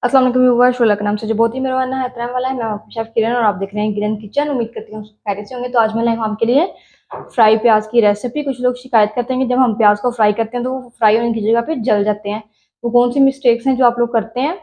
अस्सलाम वालेकुम व्यूअर्स, शुक्ला के नाम से जो बहुत ही मेरा वाला है एहतराम वाला है। मैं आपका शेफ किरण और आप देख रहे हैं किरण किचन। उम्मीद करती हूँ खैरियत से होंगे। तो आज मैं लाई हूँ आपके लिए फ्राई प्याज की रेसिपी। कुछ लोग शिकायत करते हैं कि जब हम प्याज को फ्राई करते हैं तो वो फ्राई होने की जगह पे जल जाते हैं। वो कौन सी मिस्टेक्स हैं जो आप लोग करते हैं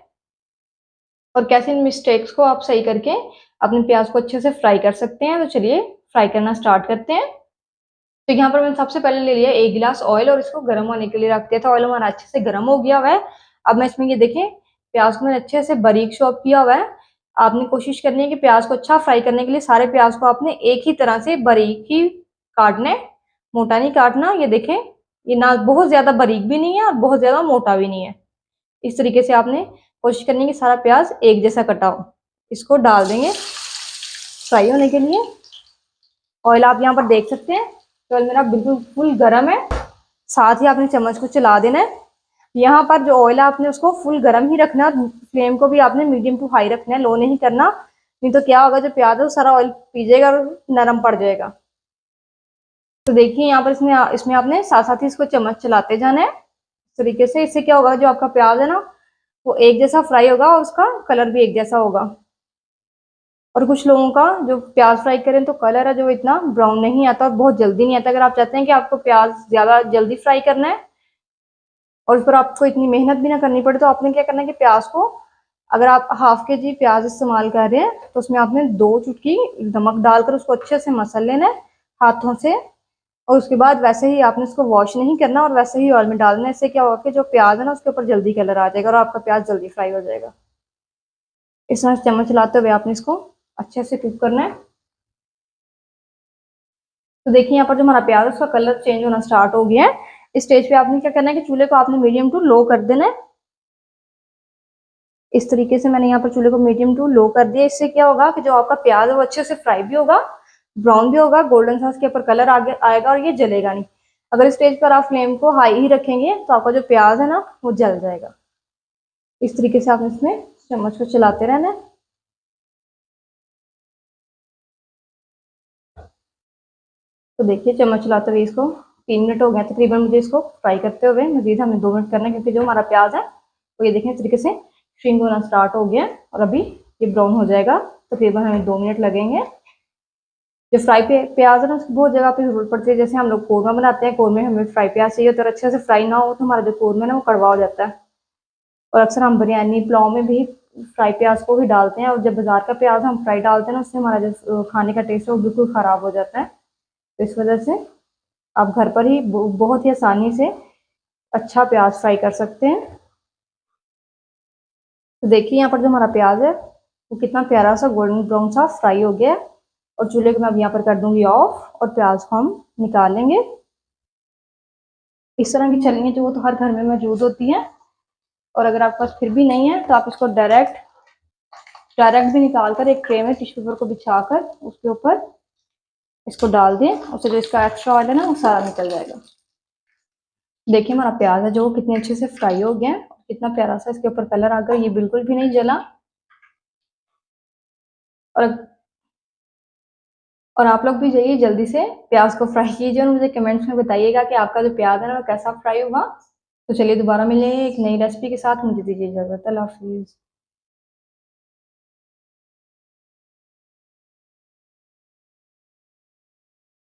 और कैसे इन मिस्टेक्स को आप सही करके अपने प्याज को अच्छे से फ्राई कर सकते हैं। तो चलिए फ्राई करना स्टार्ट करते हैं। तो यहाँ पर मैंने सबसे पहले ले लिया 1 गिलास ऑयल और इसको गर्म होने के लिए रख दिया था। ऑयल हमारा अच्छे से गर्म हो गया हुआ है। अब मैं इसमें ये देखें, प्याज को मैंने अच्छे से बारीक चॉप किया हुआ है। आपने कोशिश करनी है कि प्याज को अच्छा फ्राई करने के लिए सारे प्याज को आपने एक ही तरह से बारीक ही काटना है, मोटा नहीं काटना। ये देखें, ये ना बहुत ज्यादा बारीक भी नहीं है और बहुत ज्यादा मोटा भी नहीं है। इस तरीके से आपने कोशिश करनी है कि सारा प्याज एक जैसा कटा हो। इसको डाल देंगे फ्राई होने के लिए। ऑयल आप यहाँ पर देख सकते हैं, तो ऑयल मेरा बिल्कुल फुल गर्म है। साथ ही आपने चम्मच को चला देना है। यहाँ पर जो ऑयल है आपने उसको फुल गर्म ही रखना है। फ्लेम को भी आपने मीडियम टू हाई रखना है, लो नहीं करना। नहीं तो क्या होगा, जो प्याज है वो सारा ऑयल पी जाएगा और नरम पड़ जाएगा। तो देखिए यहाँ पर इसमें इसमें आपने साथ साथ ही इसको चम्मच चलाते जाना है इस तरीके से। इससे क्या होगा, जो आपका प्याज है ना वो एक जैसा फ्राई होगा और उसका कलर भी एक जैसा होगा। और कुछ लोगों का जो प्याज फ्राई करें तो कलर है जो इतना ब्राउन नहीं आता और बहुत जल्दी नहीं आता। अगर आप चाहते हैं कि आपको प्याज ज्यादा जल्दी फ्राई करना है और उस पर आपको इतनी मेहनत भी ना करनी पड़े, तो आपने क्या करना है कि प्याज को, अगर आप ½ kg प्याज इस्तेमाल कर रहे हैं तो उसमें आपने 2 चुटकी नमक डालकर उसको अच्छे से मसल लेना है हाथों से। और उसके बाद वैसे ही आपने उसको वॉश नहीं करना और वैसे ही ऑयल में डालना है। इससे क्या होगा कि जो प्याज है ना उसके ऊपर जल्दी कलर आ जाएगा और आपका प्याज जल्दी फ्राई हो जाएगा। इस तरह चम्मच चलाते हुए आपने इसको अच्छे से कुक करना है। तो देखिए यहाँ पर जो हमारा प्याज है उसका कलर चेंज होना स्टार्ट हो गया है। इस स्टेज पे आपने क्या करना है कि चूल्हे को आपने मीडियम टू लो कर देना है। इस तरीके से मैंने यहाँ पर चूल्हे को मीडियम टू लो कर दिया। इससे क्या होगा कि जो आपका प्याज है वो अच्छे से फ्राई भी होगा, ब्राउन भी होगा, गोल्डन सा उसके ऊपर कलर आगे आएगा और ये जलेगा नहीं। अगर इस स्टेज पर आप फ्लेम को हाई ही रखेंगे तो आपका जो प्याज है ना वो जल जाएगा। इस तरीके से आपने इसमें चम्मच को चलाते रहना है। तो देखिए चम्मच चलाते हुए इसको 3 मिनट हो गए तकरीबन मुझे इसको फ्राई करते हुए। मजीद हमें 2 मिनट करना है क्योंकि जो हमारा प्याज है तो ये देखें इस तरीके से श्रिंक होना स्टार्ट हो गया और अभी ये ब्राउन हो जाएगा। तकरीबन हमें 2 मिनट लगेंगे। जो फ्राई प्याज है ना उसकी बहुत जगह पे जरूरत पड़ती है। जैसे हम लोग कौरमा बनाते हैं, कौरमे हमें फ्राई प्याज चाहिए तो अच्छे से फ्राई ना हो तो हमारा जो कौरमा है ना वो कड़वा हो जाता है। और अक्सर हम बिरयानी पुलाव में भी फ्राई प्याज को ही डालते हैं और जब बाजार का प्याज हम फ्राई डालते हैं ना उससे हमारा जो खाने का टेस्ट है वो बिल्कुल ख़राब हो जाता है। तो इस वजह से आप घर पर ही बहुत ही आसानी से अच्छा प्याज फ्राई कर सकते हैं। तो देखिए यहाँ पर जो हमारा प्याज है वो कितना प्यारा सा गोल्डन ब्राउन सा फ्राई हो गया है। और चूल्हे को मैं अब यहाँ पर कर दूंगी ऑफ और प्याज को हम निकाल लेंगे। इस तरह की छलनियाँ जो वो तो हर घर में मौजूद होती हैं। और अगर आपके पास फिर भी नहीं है तो आप इसको डायरेक्ट डायरेक्ट भी निकाल कर एक ट्रे में टिश्यू पेपर को बिछाकर उसके ऊपर इसको डाल दें। उससे जो इसका एक्स्ट्रा ऑयल है ना वो सारा निकल जाएगा। देखिए हमारा प्याज है जो कितने अच्छे से फ्राई हो गया है, कितना प्यारा सा इसके ऊपर कलर आ गया, ये बिल्कुल भी नहीं जला। और आप लोग भी जाइए जल्दी से प्याज को फ्राई कीजिए और मुझे कमेंट्स में बताइएगा कि आपका जो प्याज है ना वो कैसा फ्राई हुआ। तो चलिए दोबारा मिलेंगे एक नई रेसिपी के साथ। मुझे दीजिए इजाजत। अल्लाह हाफिज।